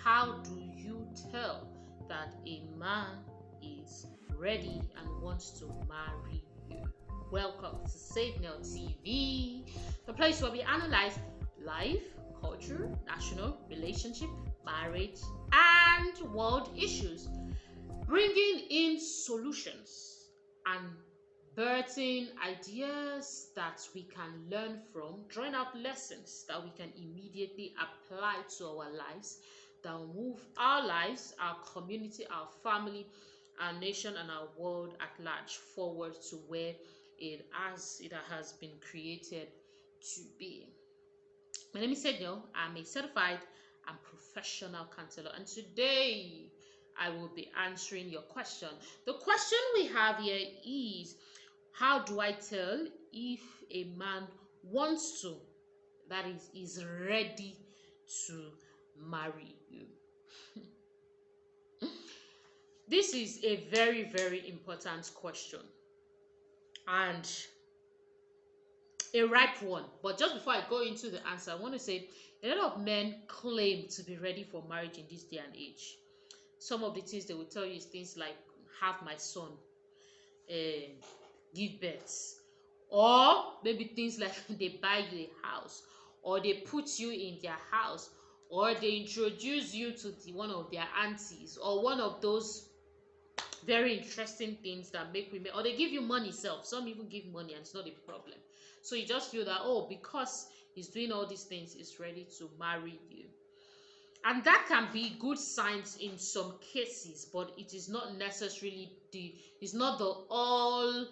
how do you tell that a man is ready and wants to marry you? Welcome to Signal TV, the place where we analyze life, culture, national, relationship, marriage, and world issues, bringing in solutions and birthing ideas that we can learn from, drawing out lessons that we can immediately apply to our lives, that will move our lives, our community, our family, our nation, and our world at large forward to where it has been created to be. My name is Sednio. I'm a certified and professional counselor, and today I will be answering your question. The question we have here is, how do I tell if a man wants to, that is ready to marry you? This is a very, very important question and a ripe one. But just before I go into the answer, I want to say a lot of men claim to be ready for marriage in this day and age. Some of the things they will tell you is things like, have my son, give birth, or maybe things like they buy you a house, or they put you in their house, or they introduce you to one of their aunties, or one of those very interesting things that make women, or they give you money self. Some even give money and it's not a problem. So you just feel that, oh, because he's doing all these things, he's ready to marry you. And that can be good signs in some cases, but it is not necessarily it's not the all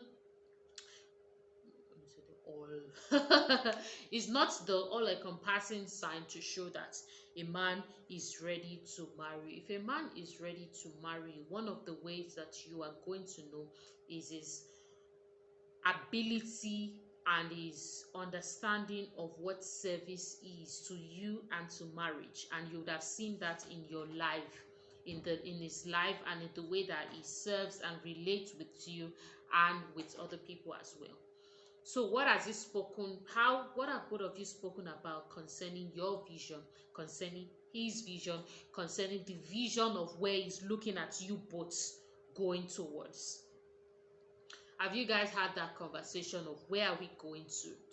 it's not the all-encompassing sign to show that a man is ready to marry. If a man is ready to marry, one of the ways that you are going to know is his ability and his understanding of what service is to you and to marriage. And you would have seen that in your life, in his life, and in the way that he serves and relates with you and with other people as well. So what has he spoken? What have both of you spoken about concerning your vision, concerning his vision, concerning the vision of where he's looking at you both going towards? Have you guys had that conversation of where are we going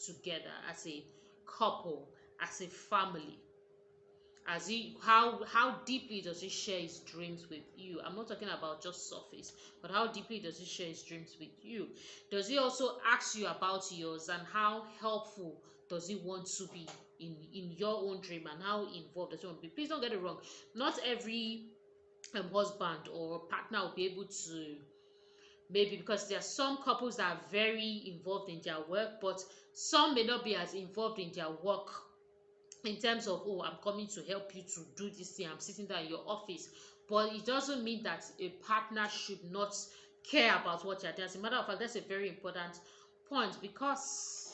together as a couple, as a family? As he, how deeply does he share his dreams with you? I'm not talking about just surface, but how deeply does he share his dreams with you? Does he also ask you about yours, and how helpful does he want to be in your own dream, and how involved does he want to be? Please don't get it wrong. Not every husband or partner will be able to, maybe, because there are some couples that are very involved in their work, but some may not be as involved in their work in terms of, oh, I'm coming to help you to do this thing, I'm sitting there in your office. But it doesn't mean that a partner should not care about what you're doing. As a matter of fact, that's a very important point, because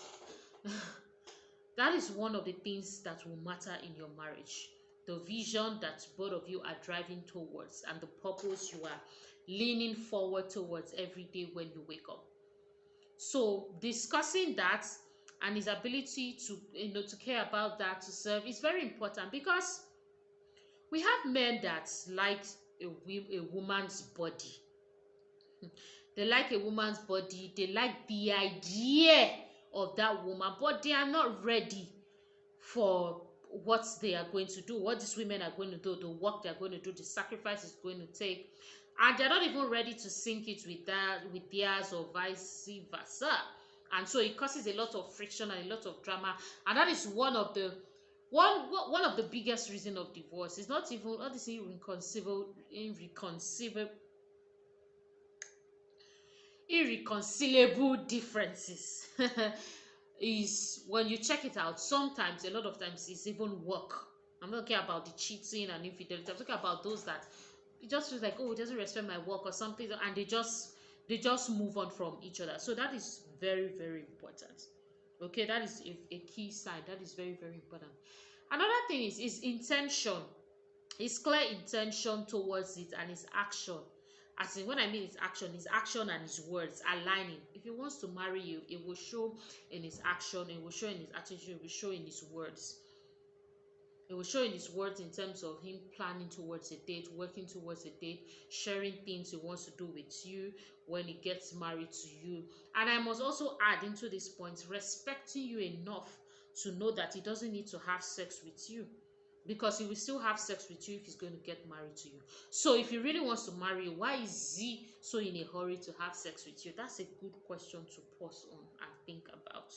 that is one of the things that will matter in your marriage. The vision that both of you are driving towards, and the purpose you are leaning forward towards every day when you wake up. So discussing that and his ability to to care about that, to serve, is very important, because we have men that like a woman's body. They like a woman's body, they like the idea of that woman, but they are not ready for what they are going to do, what these women are going to do, the work they are going to do, the sacrifice it's going to take, and they're not even ready to sync it with theirs, or vice versa. And so it causes a lot of friction and a lot of drama, and that is one of the biggest reason of divorce. It's not even all these irreconcilable differences. Is when you check it out, sometimes, a lot of times, it's even work. I'm not talking about the cheating and infidelity. I'm talking about those that it just feels like, oh, it doesn't respect my work or something, and they just move on from each other. So that is very, very important. Okay, that is a key sign. That is very, very important. Another thing is intention. His clear intention towards it, and his action. As in, when I mean his action and his words aligning. If he wants to marry you, it will show in his action, it will show in his attitude, it will show in his words. It will show in his words in terms of him planning towards a date, working towards a date, sharing things he wants to do with you when he gets married to you. And I must also add into this point, respecting you enough to know that he doesn't need to have sex with you, because he will still have sex with you if he's going to get married to you. So if he really wants to marry you, why is he so in a hurry to have sex with you? That's a good question to pause on and think about.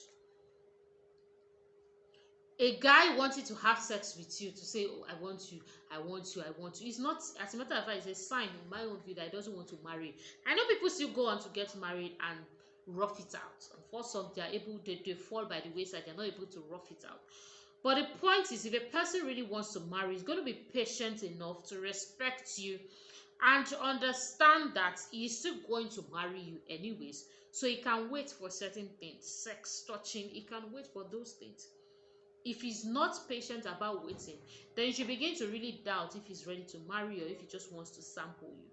A guy wanting to have sex with you, to say, oh, I want you, I want you, I want you, it's not, as a matter of fact, it's a sign in my own view that he doesn't want to marry. I know people still go on to get married and rough it out, and for some they are able, they fall by the wayside, they're not able to rough it out. But the point is, if a person really wants to marry, he's going to be patient enough to respect you and to understand that he's still going to marry you anyways. So he can wait for certain things, sex, touching, he can wait for those things. If he's not patient about waiting, then you should begin to really doubt if he's ready to marry or if he just wants to sample you.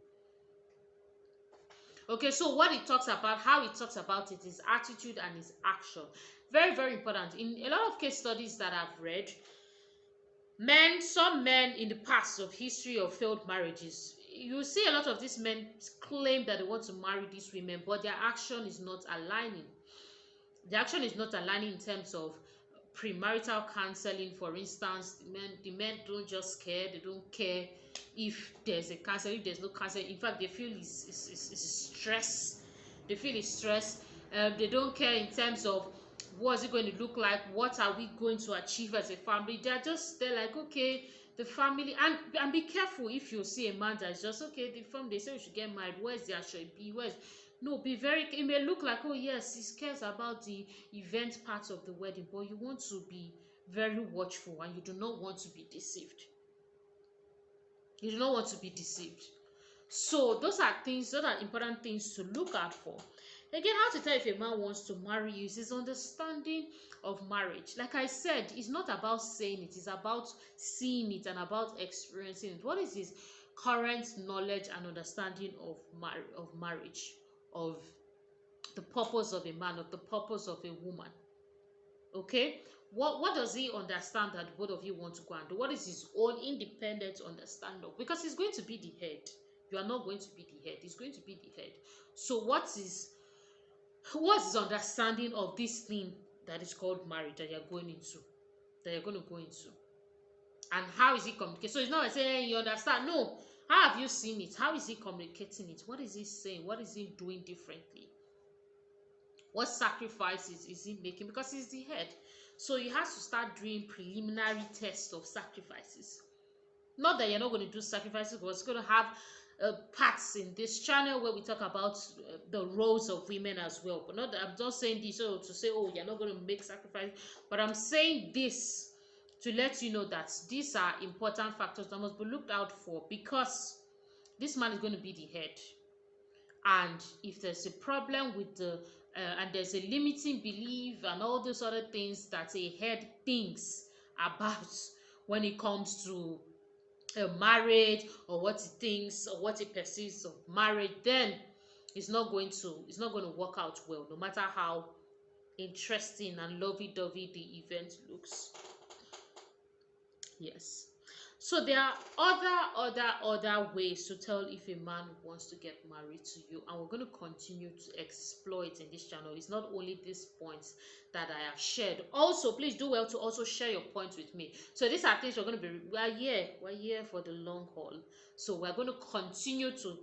Okay, so what he talks about, how he talks about it, his attitude and his action. Very, very important. In a lot of case studies that I've read, some men in the past of history of failed marriages, you see a lot of these men claim that they want to marry these women, but their action is not aligning. The action is not aligning in terms of premarital counseling, for instance. The men don't just care. They don't care if there's a counseling, if there's no counseling. In fact, they feel it's stress. They feel it's stress. They don't care in terms of what's it going to look like, what are we going to achieve as a family. They're like, okay, the family, and be careful if you see a man that's just, okay, the family, they say we should get married, where's the actual be, where's, no, be very, it may look like, oh yes, he cares about the event part of the wedding, but you want to be very watchful and you do not want to be deceived. You do not want to be deceived. So those are important things to look out for. Again, how to tell if a man wants to marry you is his understanding of marriage. Like I said, it's not about saying it, it's about seeing it and about experiencing it. What is his current knowledge and understanding of marriage, of the purpose of a man, of the purpose of a woman? Okay, what does he understand that both of you want to go and do? What is his own independent understanding of? Because he's going to be the head. You are not going to be the head. He's going to be the head. So what's his understanding of this thing that is called marriage that you're going into, that you're going to go into? And how is he communicating? So it's not like saying, hey, you understand. No. How have you seen it? How is he communicating it? What is he saying? What is he doing differently? What sacrifices is he making? Because he's the head. So he has to start doing preliminary tests of sacrifices. Not that you're not going to do sacrifices, but it's going to have parts in this channel where we talk about the roles of women as well. But not that I'm not saying this to say, oh, you're not going to make sacrifice. But I'm saying this to let you know that these are important factors that must be looked out for, because this man is going to be the head. And if there's a problem with the and there's a limiting belief and all those other things that a head thinks about when it comes to a marriage, or what he thinks or what he perceives of marriage, then it's not going to work out well, no matter how interesting and lovey-dovey the event looks. Yes. So there are other ways to tell if a man wants to get married to you, and we're going to continue to explore it in this channel. It's not only these points that I have shared. Also, please do well to also share your points with me. So these are things we're here for the long haul. So we're going to continue to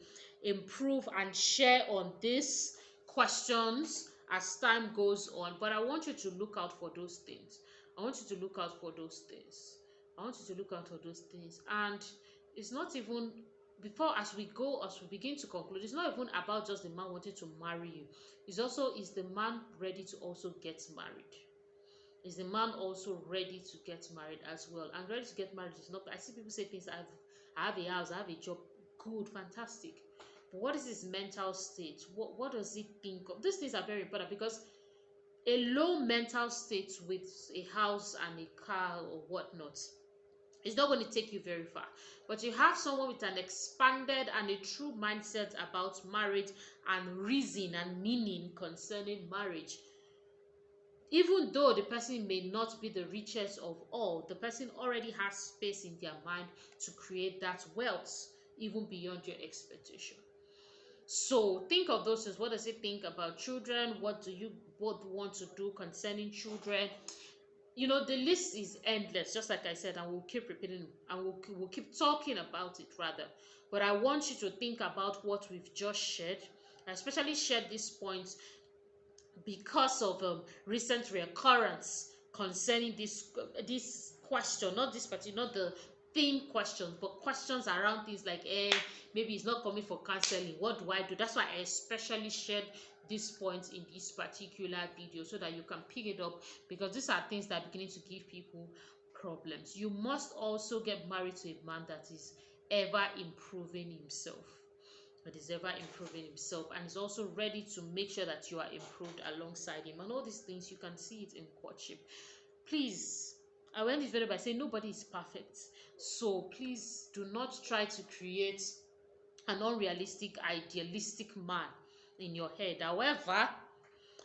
improve and share on these questions as time goes on. But I want you to look out for those things. I want you to look out for those things. And it's not even, as we begin to conclude, it's not even about just the man wanting to marry you. It's also, is the man ready to also get married? Is the man also ready to get married as well? And ready to get married is not, I see people say things, I have a house, I have a job. Good, fantastic. But what is his mental state? What does he think of? These things are very important, because a low mental state with a house and a car or whatnot, it's not going to take you very far. But you have someone with an expanded and a true mindset about marriage and reason and meaning concerning marriage. even though the person may not be the richest of all, the person already has space in their mind to create that wealth even beyond your expectation. So think of those things. What does it think about children? What do you both want to do concerning children? The list is endless, just like I said, and we'll keep repeating, and we'll keep talking about it rather. But I want you to think about what we've just shared. I especially shared this point because of recent recurrence concerning this question, not this particular, not the theme questions, but questions around things like, maybe it's not coming for counseling. What do I do? That's why I especially shared this point in this particular video, so that you can pick it up, because these are things that are beginning to give people problems. You must also get married to a man that is ever improving himself, and is also ready to make sure that you are improved alongside him. And all these things, you can see it in courtship. Please, I went this video by saying nobody is perfect, so please do not try to create an unrealistic, idealistic man in your head. However,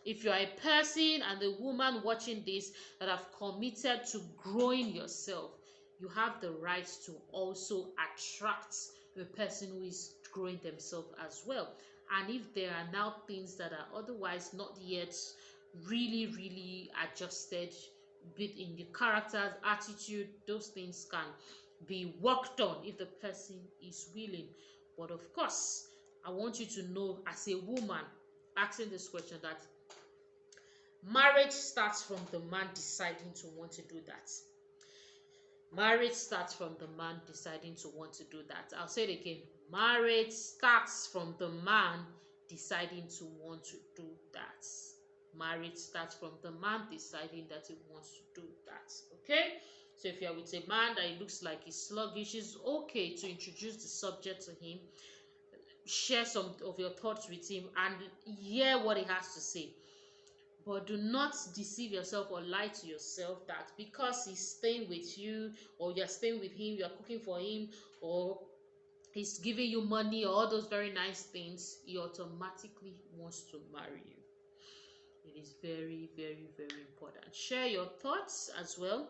if you are a person and a woman watching this that have committed to growing yourself, you have the right to also attract a person who is growing themselves as well. And if there are now things that are otherwise not yet really adjusted, be it in the characters, attitude, those things can be worked on if the person is willing. But of course, I want you to know, as a woman asking this question, that marriage starts from the man deciding to want to do that. Marriage starts from the man deciding to want to do that. I'll say it again. Marriage starts from the man deciding to want to do that. Marriage starts from the man deciding that he wants to do that. Okay? So if you're with a man that it looks like he's sluggish, it's okay to introduce the subject to him, share some of your thoughts with him, and hear what he has to say. But do not deceive yourself or lie to yourself that because he's staying with you, or you're staying with him, you're cooking for him, or he's giving you money, or all those very nice things, he automatically wants to marry you. It is very important. Share your thoughts as well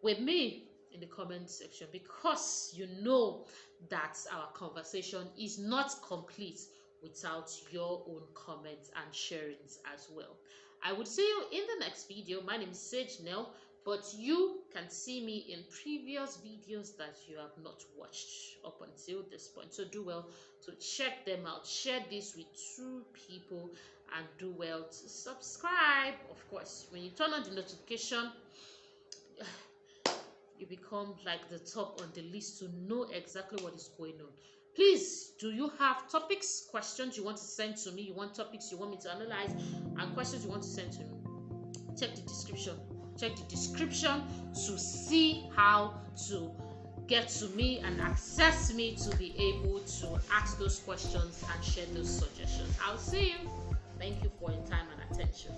with me in the comment section, because you know that our conversation is not complete without your own comments and sharings as well. I would see you in the next video. My name is Sage Nell, but you can see me in previous videos that you have not watched up until this point. So do well to check them out. Share this with 2 people, and do well to subscribe. Of course, when you turn on the notification, you become like the top on the list to know exactly what is going on. Please, do you have topics, questions you want to send to me? You want topics you want me to analyze, and questions you want to send to me? Check the description. Check the description to see how to get to me and access me to be able to ask those questions and share those suggestions. I'll see you. Thank you for your time and attention.